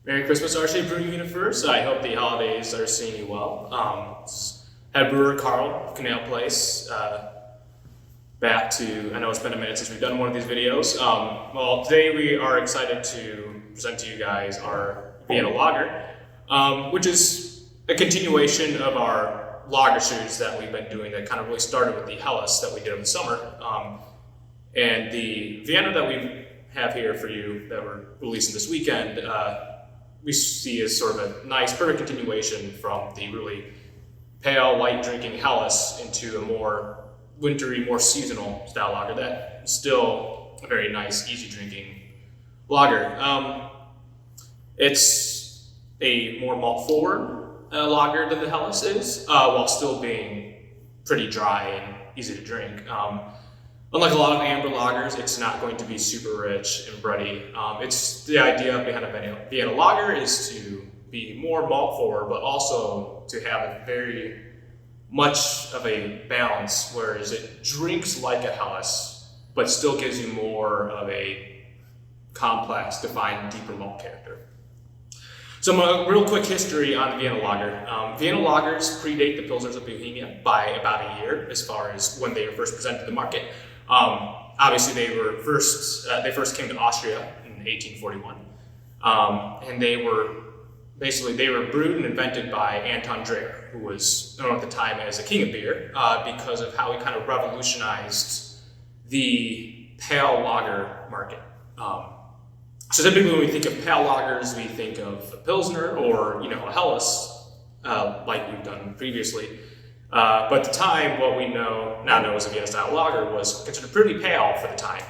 Merry Christmas, R.Shea Brewing Universe. I hope the holidays are seeing you well. Head brewer Carl, Canal Place. Back to, I know it's been a minute since we've done one of these videos. Well, today we are excited to present to you guys our Vienna Lager, which is a continuation of our lager series that we've been doing that kind of really started with the Helles that we did in the summer. And the Vienna that we have here for you that we're releasing this weekend, we see as sort of a nice, perfect continuation from the really pale, light drinking Helles into a more wintry, more seasonal style lager that is still a very nice, easy drinking lager. It's a more malt forward lager than the Helles is, while still being pretty dry and easy to drink. Unlike a lot of amber lagers, it's not going to be super rich and bready. It's the idea behind a Vienna lager is to be more malt forward, but also to have a very much of a balance, whereas it drinks like a Helles, but still gives you more of a complex, defined, deeper malt character. So a real quick history on the Vienna Lager. Vienna Lagers predate the Pilsners of Bohemia by about a year as far as when they were first presented to the market. Obviously they first came to Austria in 1841, and they were brewed and invented by Anton Dreher, who was known at the time as the king of beer, because of how he kind of revolutionized the pale lager market. So typically when we think of pale lagers, we think of a Pilsner or a Helles, like we've done previously. But at the time, what we now know as a Vienna style lager was considered pretty pale for the time.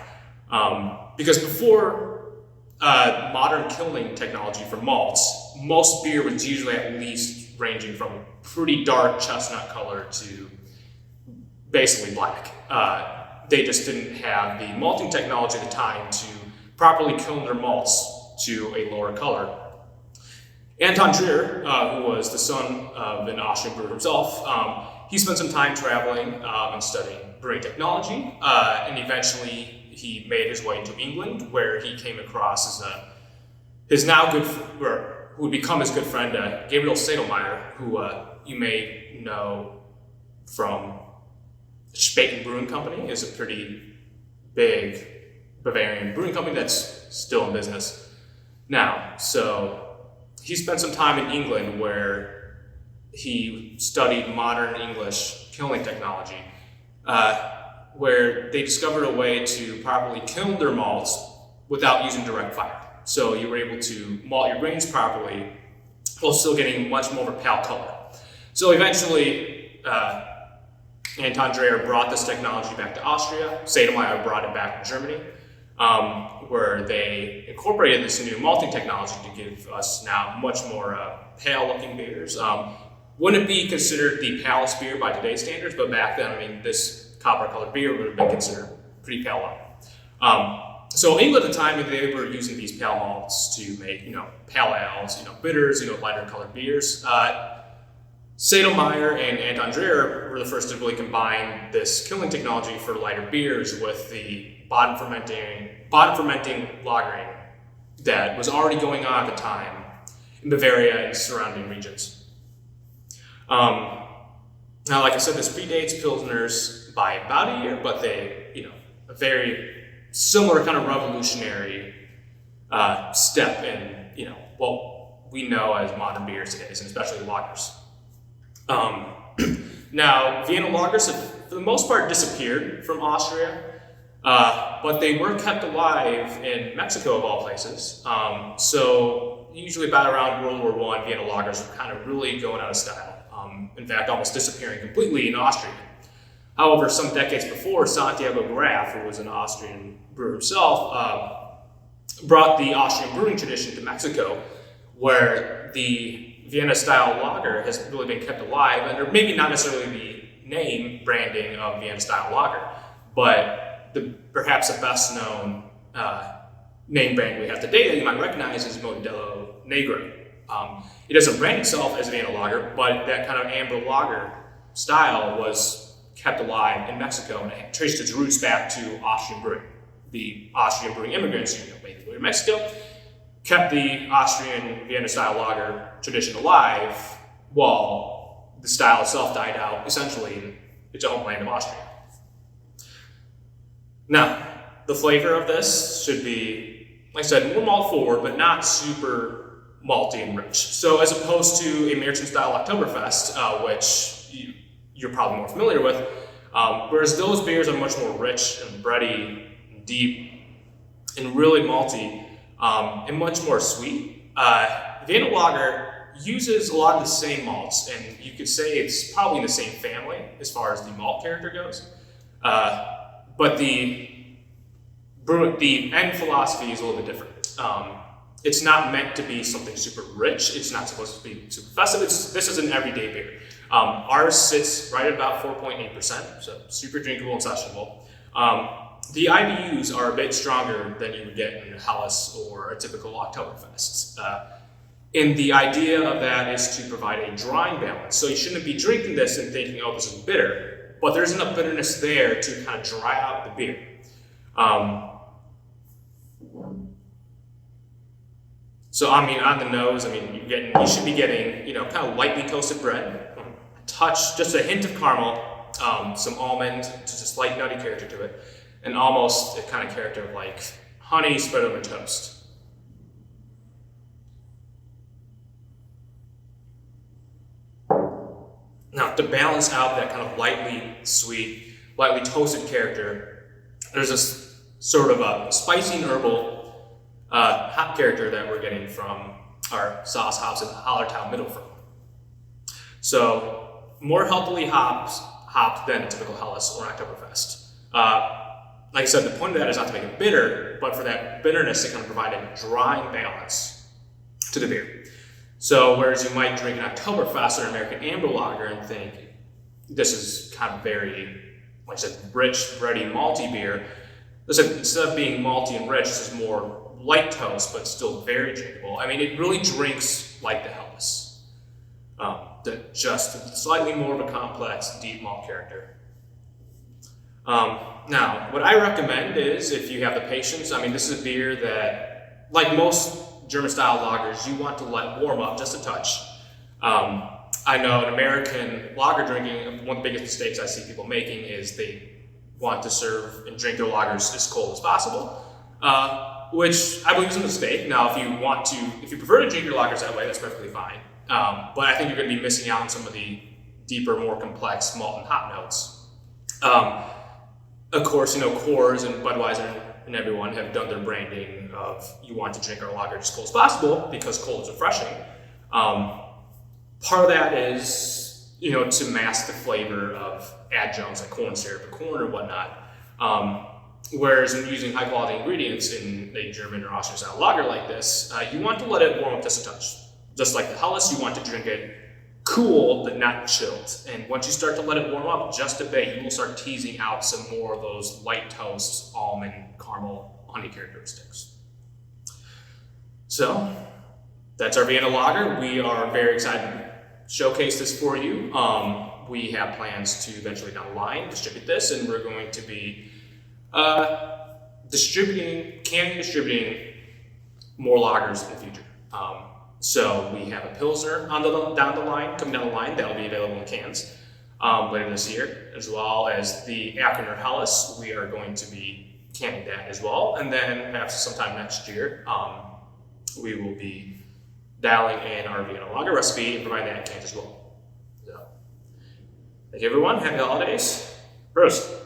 Because before modern kilning technology for malts, most beer was usually at least ranging from a pretty dark chestnut color to basically black. They just didn't have the malting technology at the time to properly kiln their malts to a lower color. Anton Dreher, who was the son of an Austrian brewer himself, he spent some time traveling and studying brewing technology, and eventually he made his way to England, where he came across who would become his good friend, Gabriel Sedlmayr, who you may know from the Spaten Brewing Company, is a pretty big Bavarian brewing company that's still in business now. So he spent some time in England where he studied modern English kilning technology, where they discovered a way to properly kiln their malts without using direct fire. So you were able to malt your grains properly while still getting much more of a pale color. So eventually, Anton Dreher brought this technology back to Austria. Sedlmayr brought it back to Germany, where they incorporated this new malting technology to give us now much more pale-looking beers. Wouldn't be considered the palest beer by today's standards, but back then, this copper-colored beer would have been considered pretty pale. So England at the time, they were using these pale malts to make, pale ales, bitters, lighter colored beers. Sedlmayr and Anton Dreher were the first to really combine this kilning technology for lighter beers with the bottom fermenting lagering that was already going on at the time in Bavaria and surrounding regions. Now, like I said, this predates Pilsners by about a year, but they, a very similar kind of revolutionary step in, what we know as modern beers today, and especially lagers. Now, Vienna lagers have, for the most part, disappeared from Austria, but they were kept alive in Mexico, of all places. So usually about around World War I, Vienna lagers were kind of really going out of style. In fact, almost disappearing completely in Austria. However, some decades before, Santiago Graf, who was an Austrian brewer himself, brought the Austrian brewing tradition to Mexico, where the Vienna-style lager has really been kept alive under maybe not necessarily the name branding of Vienna-style lager, but perhaps the best-known name brand we have today that you might recognize is Modelo Negro. It doesn't brand itself as Vienna lager, but that kind of amber lager style was kept alive in Mexico, and it traced its roots back to Austrian brewing. The Austrian brewing immigrants, made their way to Mexico, kept the Austrian Vienna style lager tradition alive while the style itself died out essentially in its homeland of Austria. Now, the flavor of this should be, like I said, more malt forward, but not super malty and rich. So as opposed to a Märzen style Oktoberfest, which you're probably more familiar with, whereas those beers are much more rich and bready and deep and really malty and much more sweet. Vienna Lager uses a lot of the same malts, and you could say it's probably in the same family as far as the malt character goes. But the end philosophy is a little bit different. It's not meant to be something super rich. It's not supposed to be super festive. This is an everyday beer. Ours sits right at about 4.8%, so super drinkable and sessionable. The IBUs are a bit stronger than you would get in a Helles or a typical Oktoberfest. And the idea of that is to provide a drying balance. So you shouldn't be drinking this and thinking, oh, this is bitter. But there's enough bitterness there to kind of dry out the beer. So I mean, on the nose, I mean, you should be getting, kind of lightly toasted bread, just a hint of caramel, some almond, just a slight nutty character to it, and almost a kind of character of like honey spread over toast. Now, to balance out that kind of lightly sweet, lightly toasted character, there's this sort of a spicy and herbal hop character that we're getting from our sauce hops in Hallertau Mittelfront. So, more healthily hopped than a typical Helles or Oktoberfest. Like I said, the point of that is not to make it bitter, but for that bitterness to kind of provide a drying balance to the beer. So whereas you might drink an Oktoberfest or an American Amber Lager and think this is kind of very, like I said, rich, bready, malty beer, instead of being malty and rich, this is more light toast, but still very drinkable. I mean, it really drinks like the Helles. Just slightly more of a complex, deep malt character. Now, what I recommend is, if you have the patience, I mean, this is a beer that, like most German-style lagers, you want to let warm up just a touch. I know in American lager drinking, one of the biggest mistakes I see people making is they want to serve and drink their lagers as cold as possible, which I believe is a mistake. Now, if you prefer to drink your lagers that way, that's perfectly fine. But I think you're going to be missing out on some of the deeper, more complex malt and hop notes. Of course, Coors and Budweiser and everyone have done their branding of you want to drink our lager as cold as possible because cold is refreshing. Part of that is, to mask the flavor of adjuncts like corn syrup or corn or whatnot. Whereas when using high quality ingredients in a German or Austrian style lager like this, you want to let it warm up just a touch. Just like the Helles, you want to drink it cool but not chilled. And once you start to let it warm up just a bit, you will start teasing out some more of those light toast, almond, caramel, honey characteristics. So that's our Vienna Lager. We are very excited to showcase this for you. We have plans to eventually down the line distribute this, and we're going to be distributing more lagers in the future. So we have a Pilsner coming down the line that will be available in cans later this year, as well as the Akroner Helles. We are going to be canning that as well, and then perhaps sometime next year we will be dialing in our Vienna Lager recipe and providing that in cans as well. So, thank you everyone. Happy holidays. Prost.